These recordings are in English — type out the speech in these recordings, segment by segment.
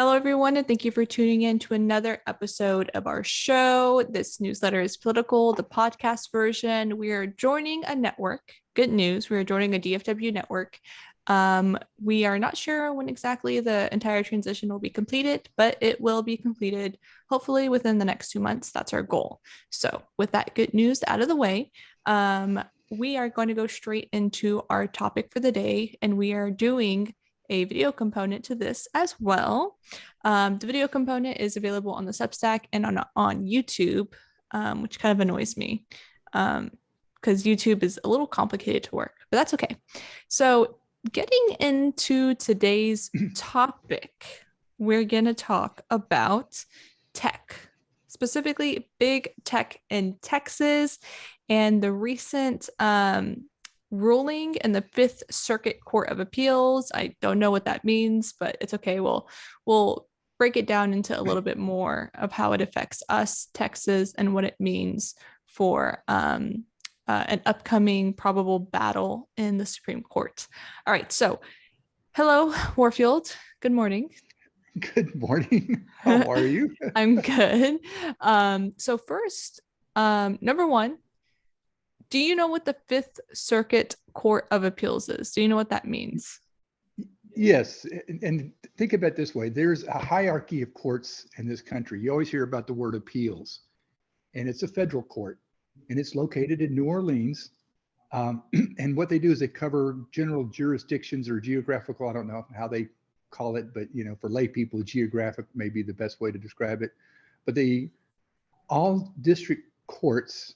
Hello, everyone, and thank you for tuning in to another episode of our show. This newsletter is political, the podcast version. We are joining a network. Good news, we are joining a DFW network. We are not sure when exactly the entire transition will be completed, but it will be completed hopefully within the next 2 months. That's our goal. So, with that good news out of the way, we are going to go straight into our topic for the day, and we are doing a video component to this as well. The video component is available on the Substack and on YouTube, which kind of annoys me because YouTube is a little complicated to work, but that's okay. So, getting into today's topic, we're going to talk about tech, specifically big tech in Texas and the recent ruling in the Fifth Circuit Court of Appeals. I don't know what that means, but it's okay. We'll break it down into a little bit more of how it affects us, Texas, and what it means for an upcoming probable battle in the Supreme Court. All right, so hello, Warfield. Good morning. Good morning. How are you? I'm good. So first, number one, do you know what the Fifth Circuit Court of Appeals is? Do you know what that means? Yes, and think about it this way. There's a hierarchy of courts in this country. You always hear about the word appeals, and it's a federal court, and it's located in New Orleans. And what they do is they cover general jurisdictions or geographical, I don't know how they call it, but for lay people, geographic may be the best way to describe it. But all district courts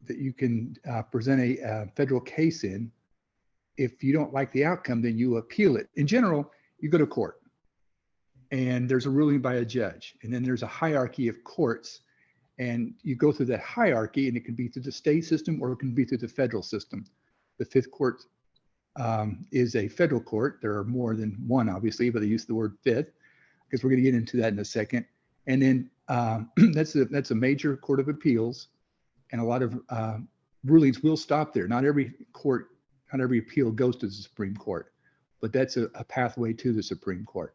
that you can present a federal case in. If you don't like the outcome, then you appeal it. In general, you go to court and there's a ruling by a judge. And then there's a hierarchy of courts, and you go through that hierarchy, and it can be through the state system or it can be through the federal system. The Fifth Court is a federal court. There are more than one, obviously, but they use the word fifth because we're going to get into that in a second. And then that's a major court of appeals. And a lot of rulings will stop there. Not every appeal goes to the Supreme Court, but that's a pathway to the Supreme Court.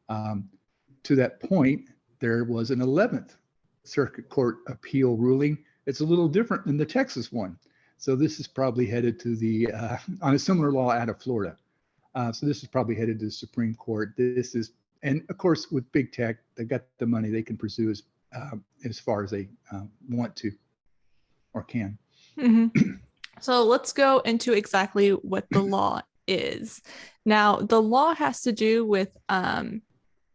To that point, there was an 11th Circuit Court appeal ruling. It's a little different than the Texas one. So this is probably headed to on a similar law out of Florida. So this is probably headed to the Supreme Court. And of course, with big tech, they got the money, they can pursue as far as they want to. Or can. Mm-hmm. So let's go into exactly what the law is. Now, the law has to do with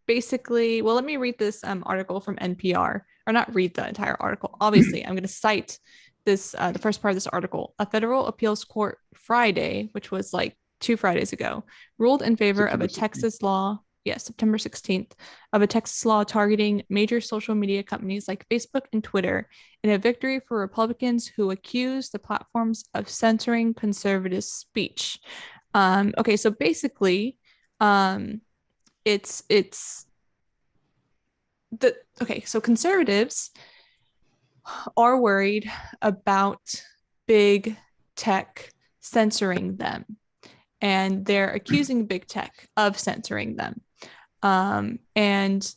basically, well, let me read this article from NPR, or not read the entire article. Obviously, I'm going to cite this, the first part of this article. A federal appeals court Friday, which was like 2 Fridays ago, ruled in favor of a Texas law. Yes, September 16th, of a Texas law targeting major social media companies like Facebook and Twitter, in a victory for Republicans who accuse the platforms of censoring conservative speech. Okay, so basically, it's so conservatives are worried about big tech censoring them, and they're accusing big tech of censoring them. And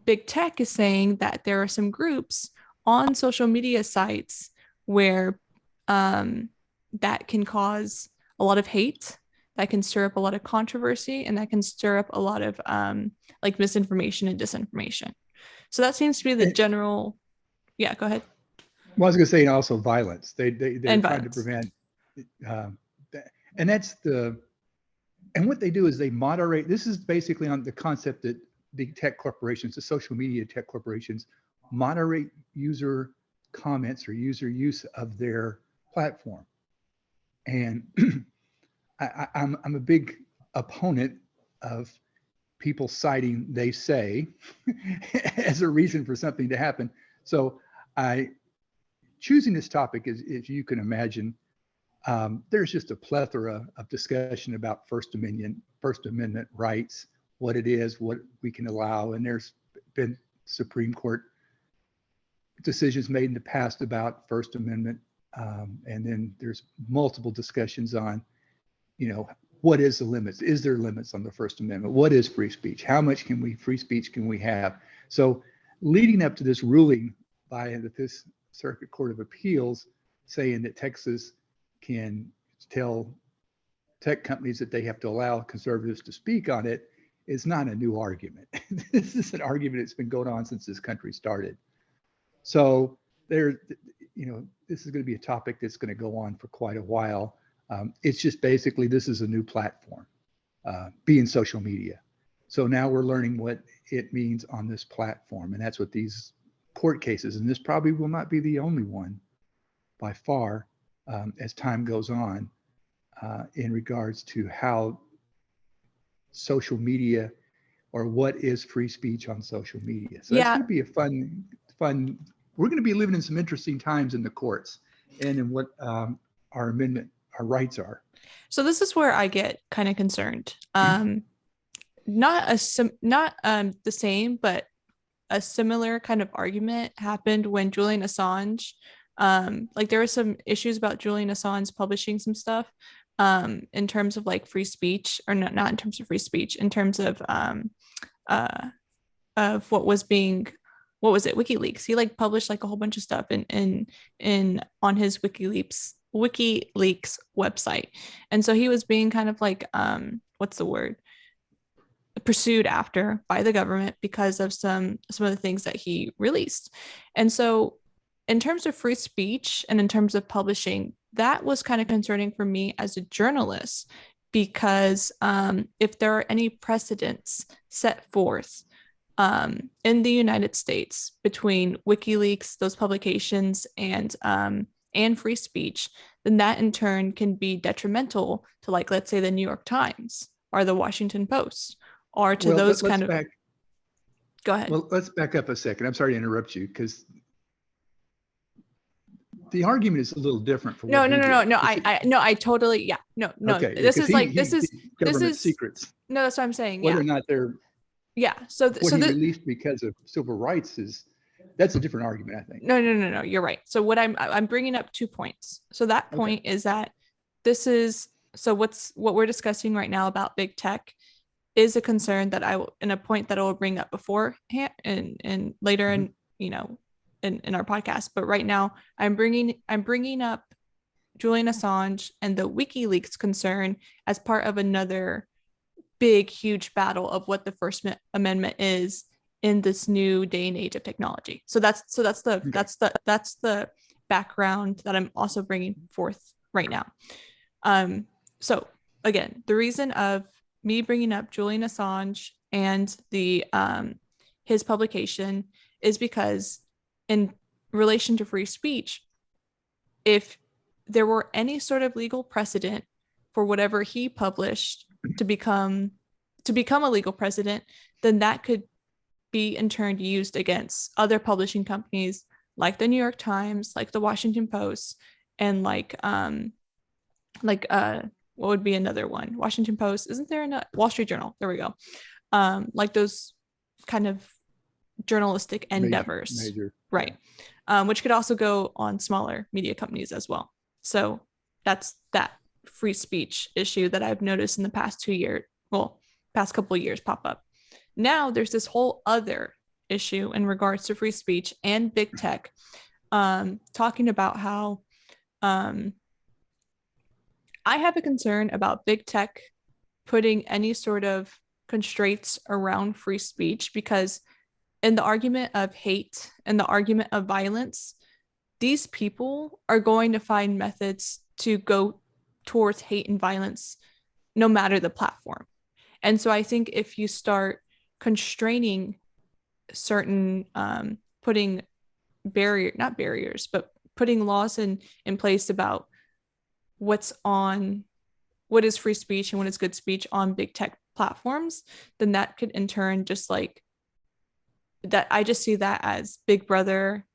big tech is saying that there are some groups on social media sites where that can cause a lot of hate, that can stir up a lot of controversy, and that can stir up a lot of like misinformation and disinformation. So that seems to be the general. Yeah, go ahead. Well, I was going to say also violence. They're trying violence. To prevent, and that's and what they do is they moderate. This is basically on the concept that the tech corporations, the social media tech corporations, moderate user comments or user use of their platform. And I'm a big opponent of people citing they say as a reason for something to happen. So choosing this topic is, as you can imagine, there's just a plethora of discussion about First Amendment rights, what it is, what we can allow. And there's been Supreme Court decisions made in the past about First Amendment. And then there's multiple discussions on, what is the limits? Is there limits on the First Amendment? What is free speech? How much free speech can we have? So leading up to this ruling by the Fifth Circuit Court of Appeals saying that Texas can tell tech companies that they have to allow conservatives to speak on it is not a new argument. This is an argument that's been going on since this country started. So this is going to be a topic that's going to go on for quite a while. It's just basically, this is a new platform, being social media. So now we're learning what it means on this platform. And that's what these court cases, and this probably will not be the only one by far, as time goes on, in regards to how social media, or what is free speech on social media. So that's going to be a fun, we're going to be living in some interesting times in the courts and in what our rights are. So this is where I get kind of concerned. Not the same, but a similar kind of argument happened when Julian Assange, like there were some issues about Julian Assange publishing some stuff in terms of like free speech, or not in terms of free speech, in terms of what was WikiLeaks. He like published like a whole bunch of stuff in on his WikiLeaks website, and so he was being kind of like what's the word, pursued after by the government because of some of the things that he released. And so in terms of free speech and in terms of publishing, that was kind of concerning for me as a journalist, because if there are any precedents set forth in the United States between WikiLeaks, those publications, and free speech, then that in turn can be detrimental to, like, let's say the New York Times or the Washington Post, or to those kind of. Go ahead. Well, let's back up a second. I'm sorry to interrupt you, because the argument is a little different. No. I totally, yeah. No. Okay. This is secrets. No, that's what I'm saying. Whether or not they're. Yeah. So he released because of civil rights that's a different argument, I think. No. You're right. So what I'm bringing up 2 points. So that point is that what we're discussing right now about big tech is a concern that and a point that I will bring up beforehand and later in our podcast. But right now I'm bringing up Julian Assange and the WikiLeaks concern as part of another big, huge battle of what the First Amendment is in this new day and age of technology. So that's the background that I'm also bringing forth right now. So again, the reason of me bringing up Julian Assange and his publication is because, in relation to free speech, if there were any sort of legal precedent for whatever he published to become a legal precedent, then that could be in turn used against other publishing companies like the New York Times, like the Washington Post, and what would be another one? Washington Post. Isn't there a Wall Street Journal? There we go. Like those kind of journalistic endeavors. Major. Right. Which could also go on smaller media companies as well. So that's that free speech issue that I've noticed in the past couple of years pop up. Now there's this whole other issue in regards to free speech and big tech, talking about how I have a concern about big tech putting any sort of constraints around free speech, because in the argument of hate and the argument of violence, these people are going to find methods to go towards hate and violence no matter the platform. And so I think if you start constraining certain, putting putting laws in place about what is free speech and what is good speech on big tech platforms, then that could in turn just like that. I just see that as Big Brother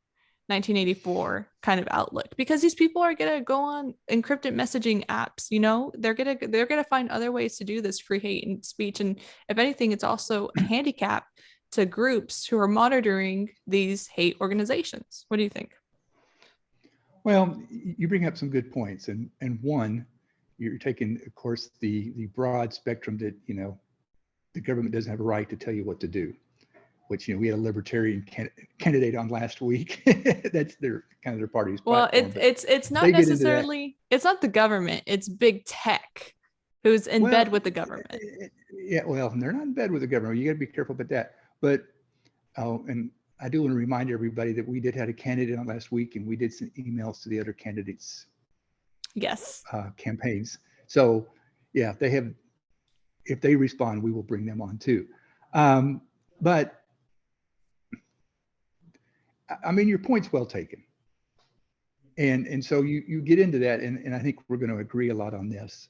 1984 kind of outlook, because these people are going to go on encrypted messaging apps, they're going to find other ways to do this free hate and speech. And if anything, it's also a handicap to groups who are monitoring these hate organizations. What do you think? Well, you bring up some good points. And one, you're taking, of course, the broad spectrum that, the government doesn't have a right to tell you what to do, which, we had a libertarian candidate on last week. That's their party's Well, platform. it's not they get into that. necessarily, it's not the government, it's big tech who's in bed with the government. Yeah, well, they're not in bed with the government. You got to be careful about that. But, and I do want to remind everybody that we did have a candidate on last week, and we did send emails to the other candidates' Yes. campaigns. So yeah, if they respond, we will bring them on too. But I mean, your point's well taken. And so you get into that, and I think we're going to agree a lot on this.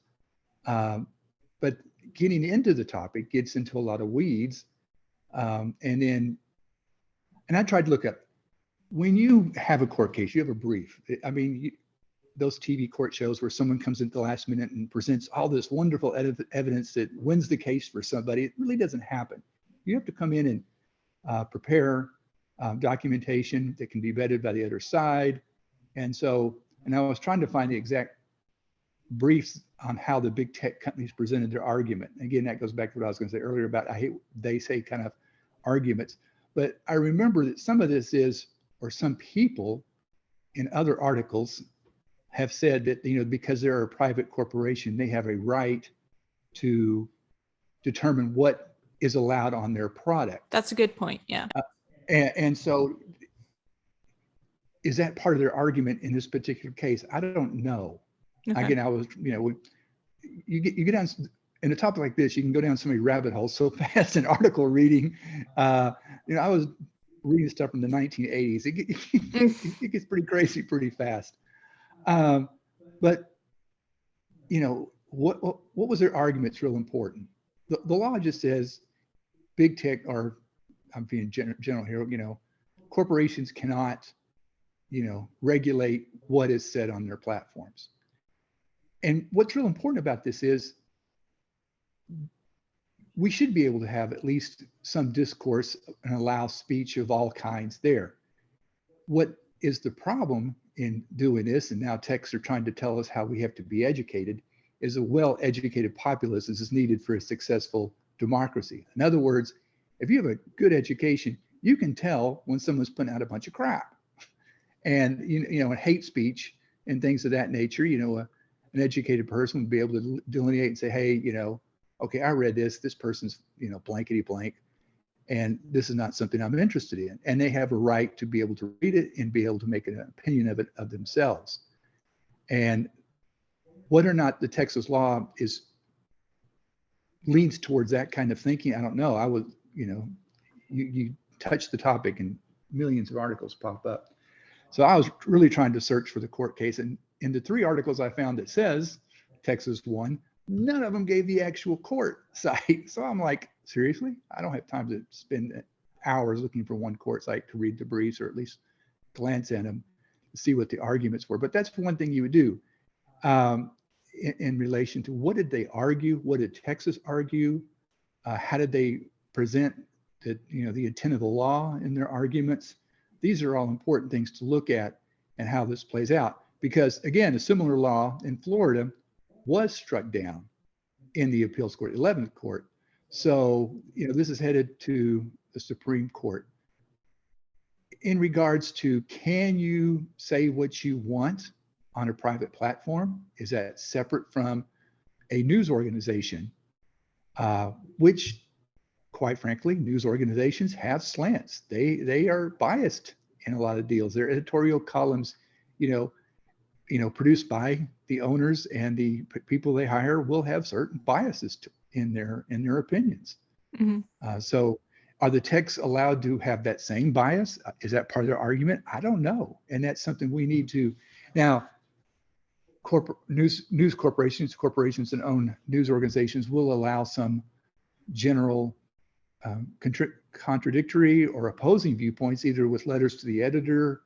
But getting into the topic gets into a lot of weeds. And I tried to look up, when you have a court case, you have a brief. I mean, those TV court shows where someone comes in at the last minute and presents all this wonderful evidence that wins the case for somebody, it really doesn't happen. You have to come in and prepare documentation that can be vetted by the other side. And I was trying to find the exact briefs on how the big tech companies presented their argument. Again, that goes back to what I was going to say earlier about, I hate they say kind of arguments. But I remember that some of this is, or some people in other articles have said that, because they're a private corporation, they have a right to determine what is allowed on their product. That's a good point. Yeah. And so is that part of their argument in this particular case? I don't know. Okay. Again, I was, you get down in a topic like this, you can go down so many rabbit holes so fast in article reading. I was reading stuff from the 1980s. It gets pretty crazy pretty fast. But what was their argument's real important. The law just says big tech, or I'm being general here, corporations cannot, regulate what is said on their platforms. And what's real important about this is we should be able to have at least some discourse and allow speech of all kinds there. What is the problem in doing this, and now techs are trying to tell us how we have to be educated, is a well-educated populace is needed for a successful democracy. In other words, if you have a good education, you can tell when someone's putting out a bunch of crap. And hate speech and things of that nature, an educated person would be able to delineate and say, hey, okay, I read this person's, blankety blank, and this is not something I'm interested in. And they have a right to be able to read it and be able to make an opinion of it of themselves. And whether or not the Texas law leans towards that kind of thinking, I don't know. I would, you touch the topic and millions of articles pop up. So I was really trying to search for the court case, and in the 3 articles I found that says Texas won, none of them gave the actual court site. So I'm like, seriously? I don't have time to spend hours looking for one court site to read the briefs, or at least glance at them to see what the arguments were. But that's one thing you would do in relation to what did they argue? What did Texas argue? How did they present the intent of the law in their arguments? These are all important things to look at and how this plays out. Because again, a similar law in Florida was struck down in the appeals court, 11th court. So, this is headed to the Supreme Court. In regards to, can you say what you want on a private platform? Is that separate from a news organization, which, quite frankly, news organizations have slants. They are biased in a lot of deals. Their editorial columns, produced by the owners and the people they hire will have certain biases in their opinions. Mm-hmm. So are the techs allowed to have that same bias? Is that part of their argument? I don't know. And that's something we need to. Now, news corporations and own news organizations will allow some general contradictory or opposing viewpoints, either with letters to the editor,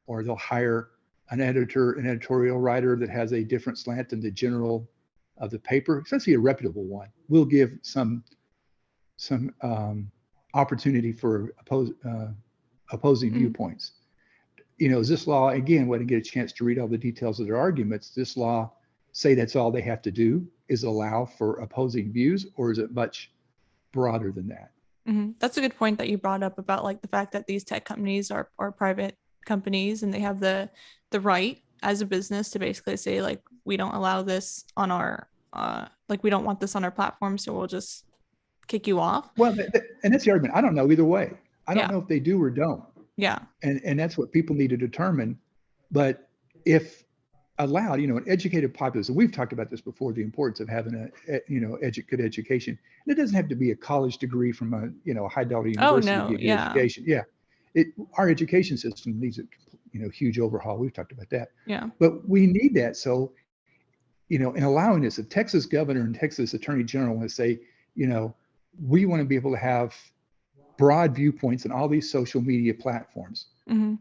or they'll hire an editorial writer that has a different slant than the general of the paper, especially a reputable one. Will give some opportunity for opposing viewpoints. Is this law, again, when I get a chance to read all the details of their arguments, this law say that's all they have to do is allow for opposing views, or is it much broader than that? That's a good point that you brought up about like the fact that these tech companies are private companies and they have the right as a business to basically say like we don't allow this on our like we don't want this on our platform, so we'll just kick you off. Well, and that's the argument. I don't know either way. I don't Yeah. know if they do or don't. Yeah. And that's what people need to determine. But if allowed, an educated populace, and we've talked about this before, the importance of having good education. And it doesn't have to be a college degree from a high dollar university Oh no, to get yeah. education. Yeah. Our education system needs a huge overhaul. We've talked about that. Yeah. But we need that. So, in allowing this, a Texas governor and Texas attorney general want to say, we want to be able to have broad viewpoints on all these social media platforms. Mm-hmm.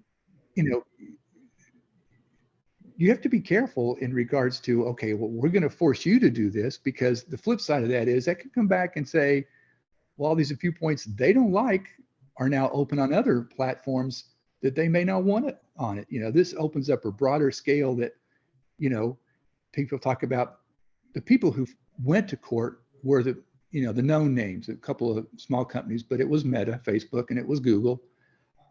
You have to be careful in regards to, okay, well, we're going to force you to do this, because the flip side of that is that could come back and say, well, all these viewpoints they don't like are now open on other platforms that they may not want it on it. This opens up a broader scale that, people talk about. The people who went to court were the known names, a couple of small companies, but it was Meta, Facebook, and it was Google.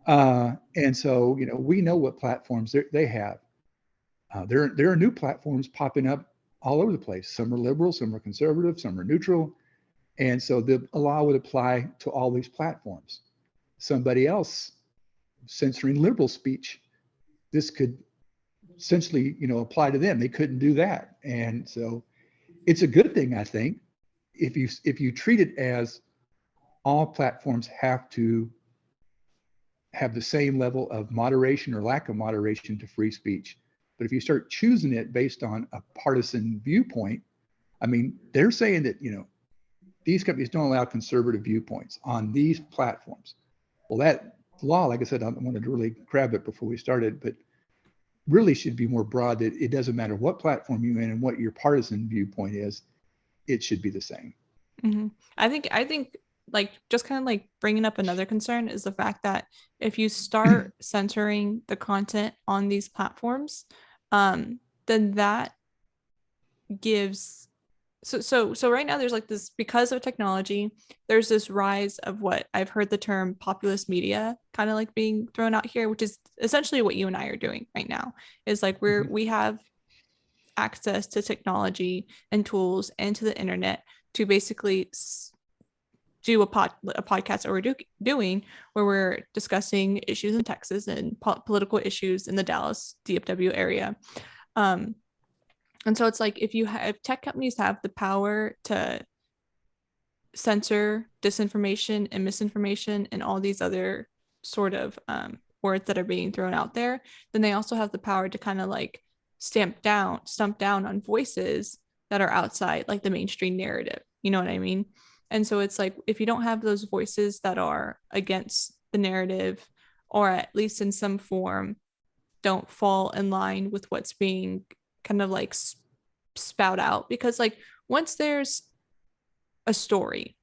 And so, we know what platforms they have. There are new platforms popping up all over the place. Some are liberal, some are conservative, some are neutral. And so the law would apply to all these platforms. Somebody else censoring liberal speech, this could essentially, apply to them. They couldn't do that. And so it's a good thing, I think, if you treat it as all platforms have to have the same level of moderation or lack of moderation to free speech. But if you start choosing it based on a partisan viewpoint, I mean, they're saying that, these companies don't allow conservative viewpoints on these platforms. Well, that law, like I said, I wanted to really grab it before we started, but really should be more broad, that it doesn't matter what platform you're in and what your partisan viewpoint is, it should be the same. Mm-hmm. I think like just kind of like bringing up another concern is the fact that if you start censoring the content on these platforms, then that gives so right now there's like this, because of technology, there's this rise of what I've heard the term populist media kind of like being thrown out here, which is essentially what you and I are doing right now, is like we have access to technology and tools and to the internet to basically do a podcast that we're doing where we're discussing issues in Texas and political issues in the Dallas DFW area. And so it's like if tech companies have the power to censor disinformation and misinformation and all these other sort of words that are being thrown out there, then they also have the power to kind of like stump down on voices that are outside like the mainstream narrative. You know what I mean? And so it's like if you don't have those voices that are against the narrative, or at least in some form don't fall in line with what's being kind of like spout out, because like once there's a story,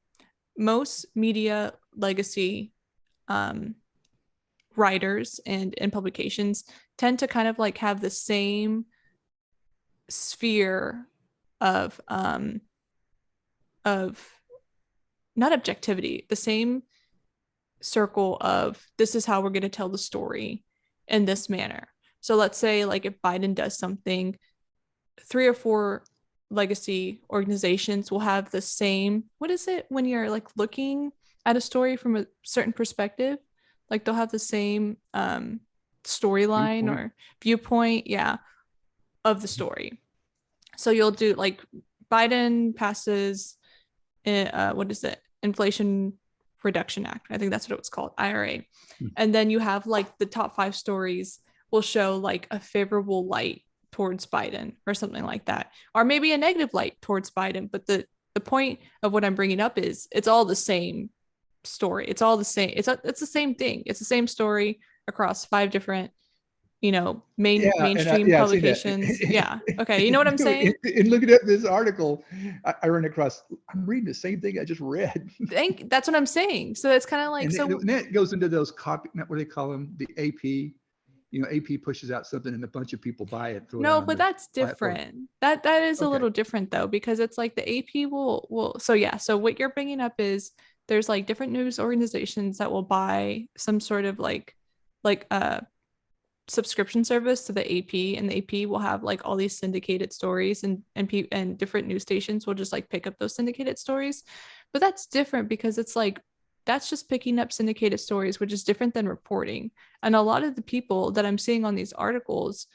most media legacy writers and publications tend to kind of like have the same sphere of not objectivity, the same circle of this is how we're going to tell the story in this manner. So let's say like if Biden does something, 3 or 4 legacy organizations will have the same, what is it when you're like looking at a story from a certain perspective, like they'll have the same storyline or viewpoint, of the story. So you'll do like Biden passes what is it, Inflation Reduction Act, I think that's what it was called, IRA. And then you have like the top 5 stories will show like a favorable light towards Biden or something like that, or maybe a negative light towards Biden. But the point of what I'm bringing up is it's all the same story. It's all the same. It's the same thing. It's the same story across 5 different, mainstream publications. Yeah. Okay. You know what I'm saying? And looking at this article, I ran across, I'm reading the same thing I just read. That's what I'm saying. So it's kind of like, and that goes into those copy, what do they call them? The AP AP pushes out something and a bunch of people buy it. Throw it No, on but their that's platform. different. That is a Okay. little different though, because it's like the AP will so yeah, so what you're bringing up is there's like different news organizations that will buy some sort of like subscription service to the AP, and the AP will have like all these syndicated stories, and different news stations will just like pick up those syndicated stories. But that's different because it's like that's just picking up syndicated stories, which is different than reporting. And a lot of the people that I'm seeing on these articles,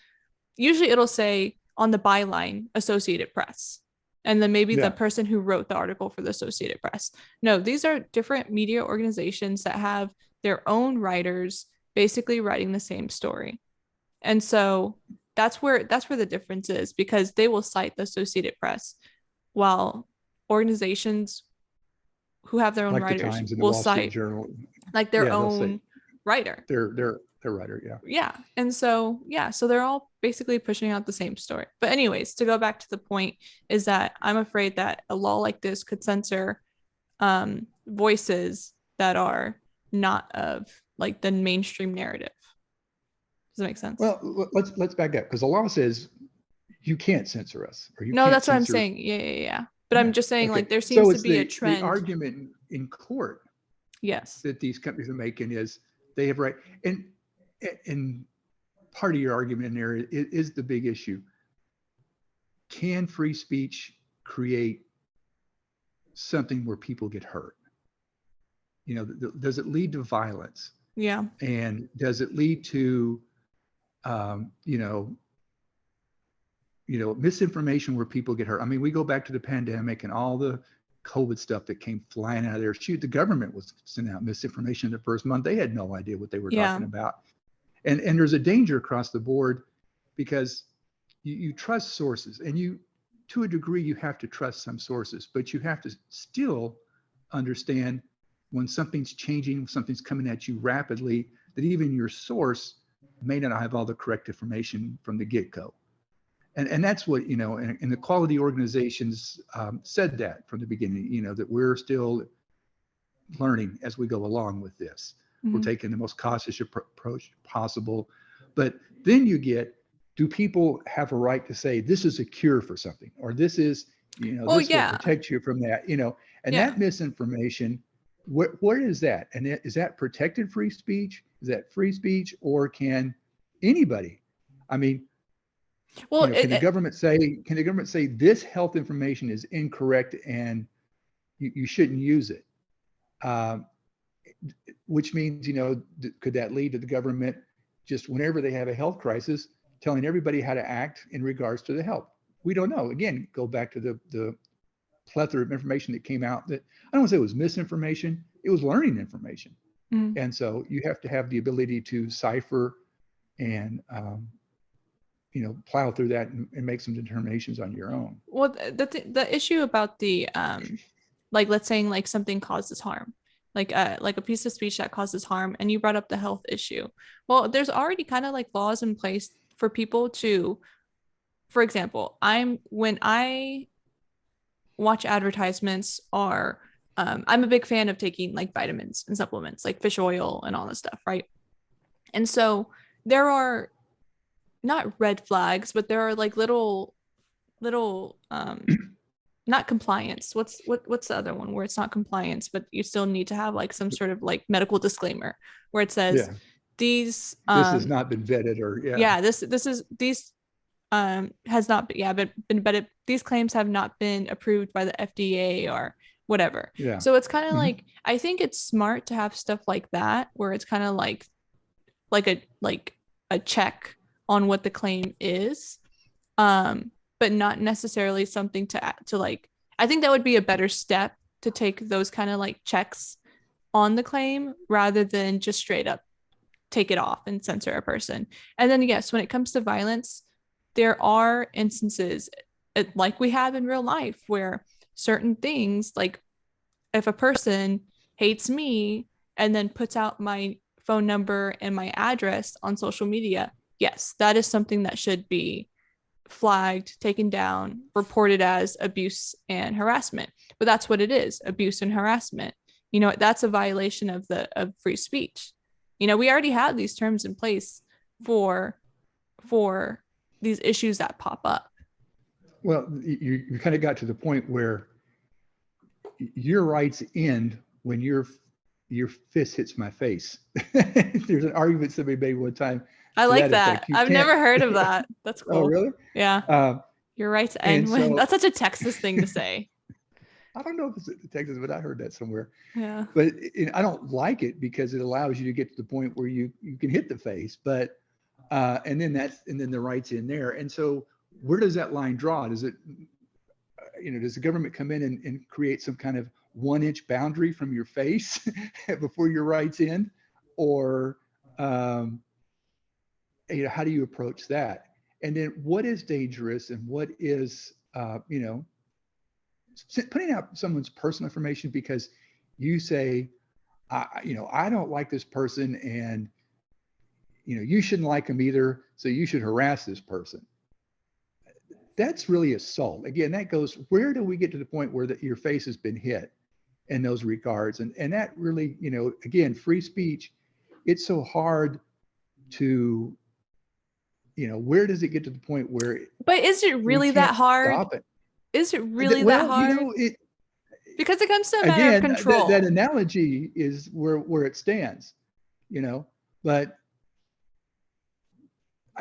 usually it'll say on the byline Associated Press, and then maybe the Yeah. person who wrote the article for the Associated Press. No, these are different media organizations that have their own writers basically writing the same story. And so that's where the difference is, because they will cite the Associated Press, while organizations who have their own Like the writers Times and the will Wall Street cite Journal. like their Yeah, they'll say own writer. they're writer. Yeah. Yeah. And so, yeah, so they're all basically pushing out the same story. But, anyways, to go back to the point, is that I'm afraid that a law like this could censor voices that are not of like the mainstream narrative. Does that make sense? Well, let's back up, because the law says you can't censor us, or you No, can't that's what I'm censor. saying. Yeah. But Yeah. I'm just saying, Okay. like, there So seems to it's be a the trend. argument in court Yes. that these companies are making is they have right, and part of your argument in there is the big issue. Can free speech create something where people get hurt? Does it lead to violence? Yeah. And does it lead to misinformation where people get hurt? I mean, we go back to the pandemic and all the COVID stuff that came flying out of there. Shoot, the government was sending out misinformation in the first month. They had no idea what they were talking about. And there's a danger across the board, because you trust sources, and to a degree, you have to trust some sources, but you have to still understand when something's changing, something's coming at you rapidly, that even your source may not have all the correct information from the get-go. And that's what, and the quality organizations said that from the beginning, that we're still learning as we go along with this. Mm-hmm. We're taking the most cautious approach possible. But then do people have a right to say this is a cure for something, or this is, this will protect you from that, and that misinformation, where is that? And is that protected free speech? Is that free speech, or can anybody, I mean, well, can the government say this health information is incorrect and you shouldn't use it? Which means, could that lead to the government just whenever they have a health crisis telling everybody how to act in regards to the health? We don't know. Again, go back to the plethora of information that came out that I don't want to say it was misinformation, it was learning information. Mm-hmm. And so you have to have the ability to cipher and plow through that and make some determinations on your own. Well, the issue about the like, let's say like something causes harm, like a piece of speech that causes harm, and you brought up the health issue. Well, there's already kind of like laws in place for people to, for example, when I watch advertisements, or I'm a big fan of taking like vitamins and supplements like fish oil and all this stuff, right? And so there are not red flags, but there are like little not compliance. What's the other one where it's not compliance, but you still need to have like some sort of like medical disclaimer where it says these this has not been vetted, or these has not been vetted. These claims have not been approved by the FDA or whatever. Yeah. So it's kind of like, I think it's smart to have stuff like that where it's kind of like a check on what the claim is, but not necessarily something to like, I think that would be a better step to take those kind of like checks on the claim rather than just straight up take it off and censor a person. And then, yes, when it comes to violence, there are instances like we have in real life where certain things, like if a person hates me and then puts out my phone number and my address on social media, yes, that is something that should be flagged, taken down, reported as abuse and harassment. But that's what it is, abuse and harassment. That's a violation of free speech. We already have these terms in place for these issues that pop up. Well, you kind of got to the point where your rights end when your fist hits my face. There's an argument somebody made one time. I like that. I've never heard of that. That's cool. Oh, really? Yeah. Your rights end when that's such a Texas thing to say. I don't know if it's Texas, but I heard that somewhere. Yeah. But I don't like it because it allows you to get to the point where you can hit the face. But and then the rights in there. And so where does that line draw? Does it, does the government come in and create some kind of 1-inch boundary from your face before your rights end? Or, how do you approach that? And then what is dangerous and what is, putting out someone's personal information because you say, I don't like this person and, you shouldn't like them either. So you should harass this person. That's really assault. Again, that goes, where do we get to the point where your face has been hit in those regards? And that really, again, free speech, it's so hard to, where does it get to the point where? But is it really that hard? Stop it. Is it really that hard? Because it comes to a matter of control. That analogy is where it stands, but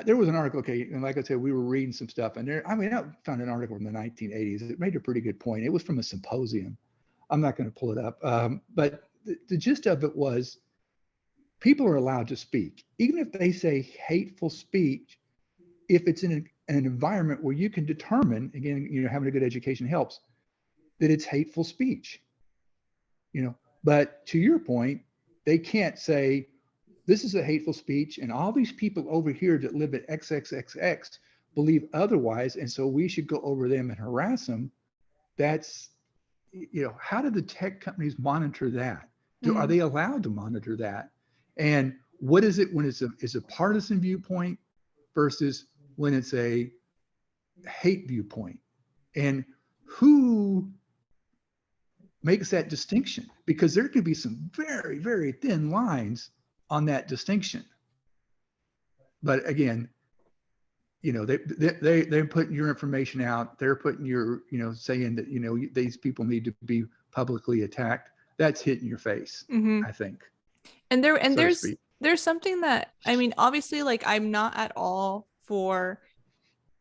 there was an article, and like I said, we were reading some stuff, and I found an article in the 1980s. It made a pretty good point. It was from a symposium. I'm not going to pull it up, but the gist of it was people are allowed to speak, even if they say hateful speech, if it's in an environment where you can determine, again, having a good education helps, that it's hateful speech, but to your point, they can't say, this is a hateful speech, and all these people over here that live at XXXX believe otherwise, and so we should go over them and harass them. That's, how do the tech companies monitor that? Are they allowed to monitor that? And what is it when it's a partisan viewpoint versus when it's a hate viewpoint? And who makes that distinction? Because there could be some very, very thin lines on that distinction. But again, they're putting your information out. They're putting your, saying that, these people need to be publicly attacked. That's hitting your face, I think. And there's something that, obviously, like, I'm not at all for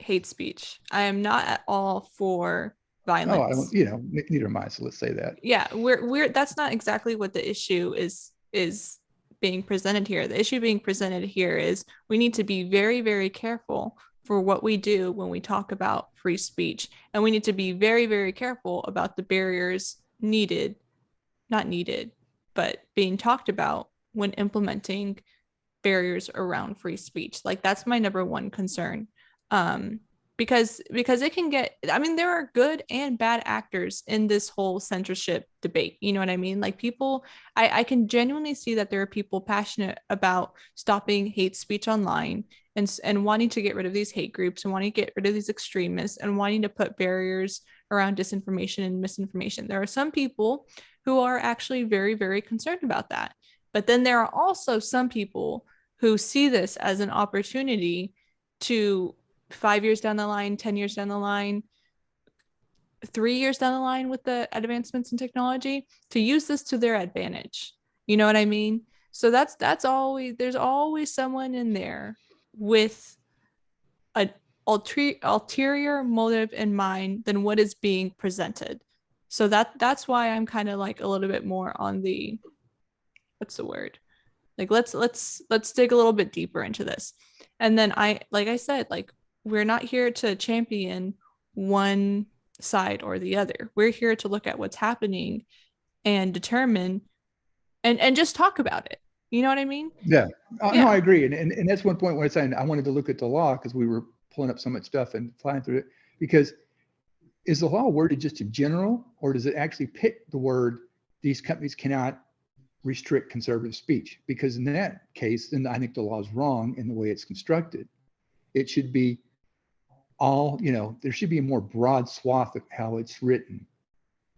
hate speech. I am not at all for violence. Oh, neither am I. So let's say that. Yeah, we're that's not exactly what the issue is being presented here. The issue being presented here is we need to be very, very careful for what we do when we talk about free speech. And we need to be very, very careful about the barriers not needed, but being talked about when implementing barriers around free speech. Like, that's my number one concern. Because it can get, there are good and bad actors in this whole censorship debate. You know what I mean? Like, people, I can genuinely see that there are people passionate about stopping hate speech online and wanting to get rid of these hate groups and wanting to get rid of these extremists and wanting to put barriers around disinformation and misinformation. There are some people who are actually very, very concerned about that. But then there are also some people who see this as an opportunity to 5 years down the line, 10 years down the line, 3 years down the line with the advancements in technology, to use this to their advantage. You know what I mean? So there's always someone in there with an ulterior motive in mind than what is being presented. So that's why I'm kind of like a little bit more on the, what's the word? Like, let's dig a little bit deeper into this. And then like I said, like, we're not here to champion one side or the other. We're here to look at what's happening and determine and just talk about it. You know what I mean? Yeah. No, I agree. And that's one point where I said I wanted to look at the law because we were pulling up so much stuff and flying through it. Because is the law worded just in general, or does it actually pick the word, these companies cannot restrict conservative speech? Because in that case, then I think the law is wrong in the way it's constructed. It should be all, there should be a more broad swath of how it's written.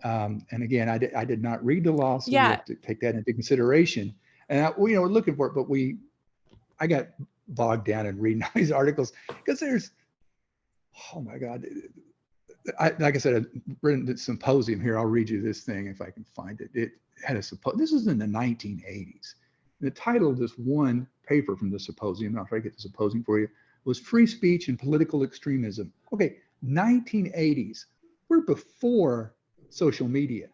And again, I did not read the law, so we have to take that into consideration. And we're looking for it, but I got bogged down in reading all these articles because there's, oh my God. Like I said, I've written the symposium here. I'll read you this thing if I can find it. It had this was in the 1980s. The title of this one paper from the symposium, I'll try to get the symposium for you, was Free Speech and Political Extremism. Okay, 1980s. We're before social media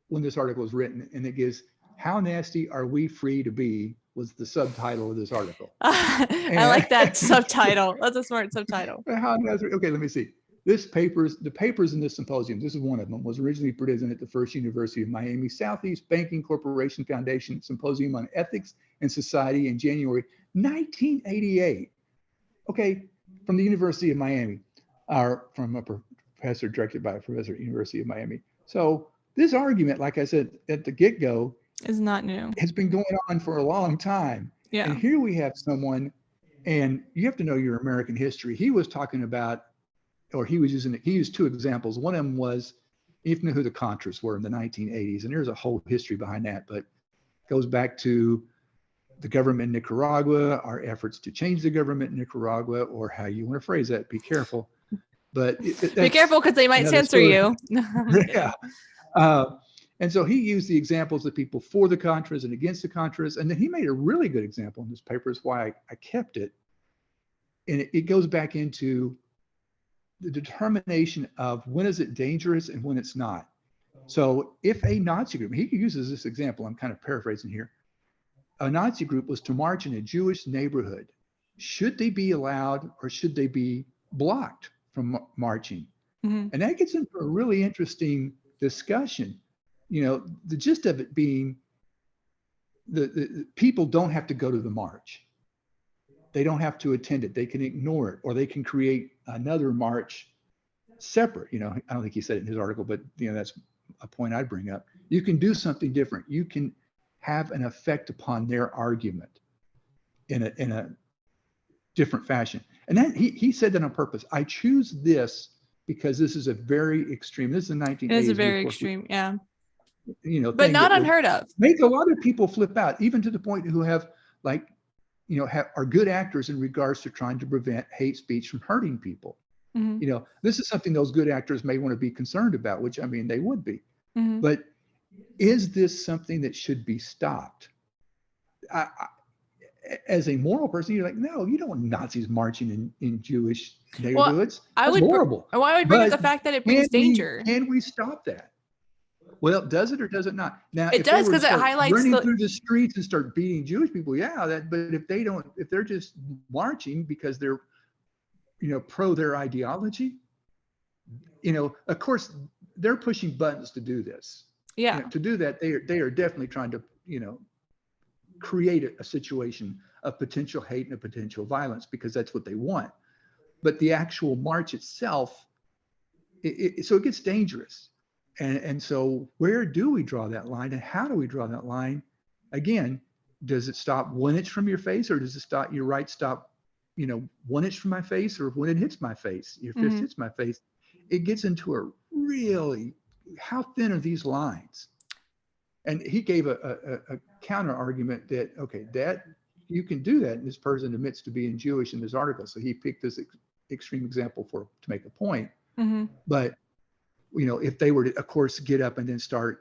when this article was written, and it gives "How Nasty Are We Free to Be" was the subtitle of this article. I like that subtitle. That's a smart subtitle. Okay, let me see. The papers in this symposium, this is one of them, was originally presented at the First University of Miami Southeast Banking Corporation Foundation Symposium on Ethics and Society in January 1988. Okay, from the University of Miami, or from a professor directed by a professor at the University of Miami. So this argument, like I said at the get-go, is not new. Has been going on for a long time. Yeah. And here we have someone, and you have to know your American history. He was talking about, or he used two examples. One of them was, you know who the Contras were in the 1980s, and there's a whole history behind that, but it goes back to the government in Nicaragua, our efforts to change the government in Nicaragua, or how you want to phrase that, be careful. But be careful because they might censor you. Yeah. And so he used the examples of people for the Contras and against the Contras. And then he made a really good example in this paper, is why I kept it. And it goes back into the determination of when is it dangerous and when it's not. So if a Nazi group, he uses this example, I'm kind of paraphrasing here. A Nazi group was to march in a Jewish neighborhood. Should they be allowed or should they be blocked from marching? Mm-hmm. And that gets into a really interesting discussion. You know, the gist of it being the people don't have to go to the march. They don't have to attend it. They can ignore it, or they can create another march separate. You know, I don't think he said it in his article, but you know, that's a point I'd bring up. You can do something different. You can have an effect upon their argument in a different fashion. And then he said that on purpose. I choose this because this is a very extreme. This is the 1980s. It is a very extreme, yeah. You know, but not unheard of. Make a lot of people flip out, even to the point who have, like, you know, are good actors in regards to trying to prevent hate speech from hurting people. Mm-hmm. You know, this is something those good actors may want to be concerned about, which I mean, they would be. Mm-hmm. But is this something that should be stopped? As a moral person, you're like, no, you don't want Nazis marching in Jewish neighborhoods. Well, That's horrible. I would bring up the fact that it brings danger. Can we stop that? Well, does it or does it not? Now, it does, because it highlights running through the streets and start beating Jewish people. Yeah, but if they're just marching because they're, you know, pro their ideology, you know, of course they're pushing buttons to do this. Yeah. You know, to do that, they are definitely trying to, you know, create a situation of potential hate and a potential violence, because that's what they want. But the actual march itself, so it gets dangerous. And so where do we draw that line, and how do we draw that line? Again, does it stop 1 inch from your face, or does it stop, your right stop, you know, 1 inch from my face, or when it hits my face, your fist hits my face? It gets into a really, how thin are these lines? And he gave a counter argument that, okay, that you can do that, and this person admits to being Jewish in this article. So he picked this extreme example to make a point. Mm-hmm. But you know, if they were to, of course, get up and then start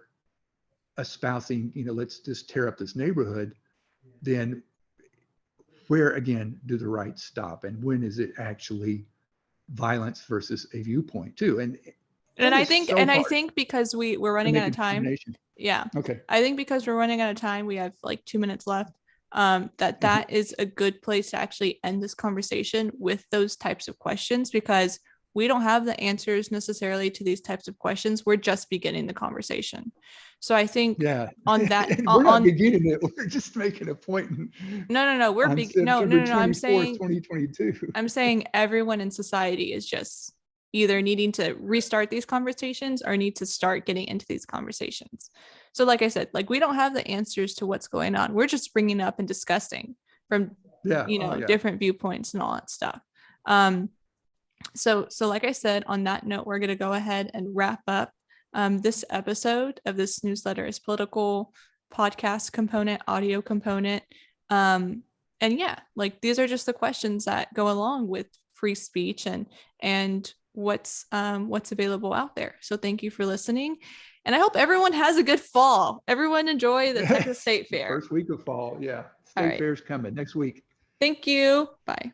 espousing, you know, let's just tear up this neighborhood, then where, again, do the rights stop? And when is it actually violence versus a viewpoint too? And I think because we're running out of time. Yeah. Okay. I think because we're running out of time, we have like 2 minutes left. That is a good place to actually end this conversation with those types of questions, because we don't have the answers necessarily to these types of questions. We're just beginning the conversation. So I think on that, we're not beginning it. We're just making a point. No. We're no. I'm saying 2022. I'm saying everyone in society is just either needing to restart these conversations or need to start getting into these conversations. So like I said, like, we don't have the answers to what's going on. We're just bringing up and discussing from, different viewpoints and all that stuff. So like I said, on that note, we're going to go ahead and wrap up this episode of This Newsletter is Political podcast component, audio component. yeah, like these are just the questions that go along with free speech and what's available out there. So thank you for listening. And I hope everyone has a good fall. Everyone enjoy the Texas State Fair. First week of fall. Yeah. All State right. Fair's coming next week. Thank you. Bye.